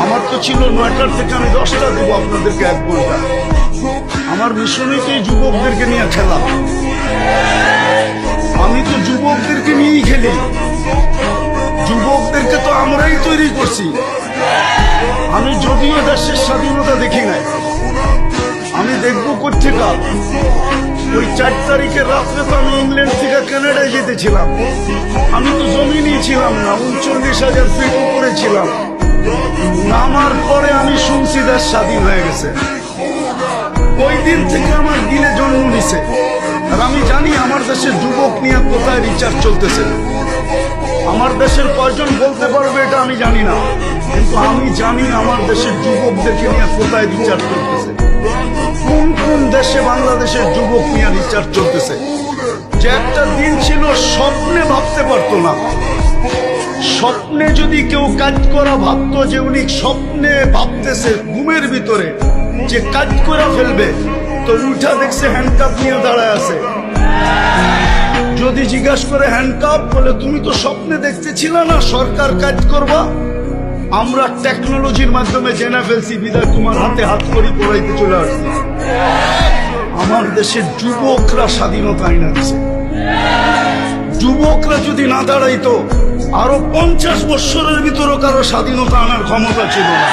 আমার তো ছিল 9টার থেকে আমি 10টা দেব আপনাদেরকে 1 ঘন্টা। আমার মিশনেই যুবকদেরকে নিয়ে খেলা, আমি তো যুবকদেরকে নিয়েই খেলি, যুবকদেরকে তো আমরাই তৈরি করছি। আমি যদিও দেশের স্বাধীনতা দেখি নাই, আমি দেখবো কোথেকে। ওই 4 তারিখের রাত্রে তো আমি ইংল্যান্ড থেকে কানাডায় যেতেছিলাম, আমি তো জমিনই ছিলাম না, 39,000 ফিট উপরে ছিলাম। নামার পরে আমি শুনছি দেশ স্বাধীন হয়ে গেছে। ওই দিন থেকে আমার দিলে জন্ম নিছে। আর আমি জানি আমার দেশের যুবক নিয়ে কোথায় রিচার্জ চলতেছে। আমার দেশের কয়জন বলতে পারবে এটা আমি জানি না, কিন্তু আমি জানি আমার দেশের যুবকদেরকে নিয়ে কোথায় রিচার্জ চলতেছে, কোন কোন দেশে বাংলাদেশের যুবক নিয়ে রিচার্জ চলতেছে। যে একটা দিন ছিল স্বপ্নে ভাবতে পারতো না। স্বপ্নে যদি কেউ কাজ করা ভাবতো, যে উনি স্বপ্নে ভাবতেছে ঘুমের ভিতরে যে কাজ করে ফেলবে, তো উঠা দেখছে হ্যান্ডকাপ নিয়ে দাঁড়ায় আছে। যদি জিজ্ঞাসা করে হ্যান্ডকাপ, বলে তুমি তো স্বপ্নে দেখতেছিল না সরকার কাজ করবা। আমরা টেকনোলজির মাধ্যমে জেনে ফেলছি, বিদায় তোমার হাতে হাত করি পড়াইতে চলে আসছি। আমার দেশের যুবকরা স্বাধীনতা আইনা দিছে। যুবকরা যদি না দাঁড়াইতো, আরো 50 বছরের ভিতরে কারো স্বাধীনতা আনার ক্ষমতা ছিল না।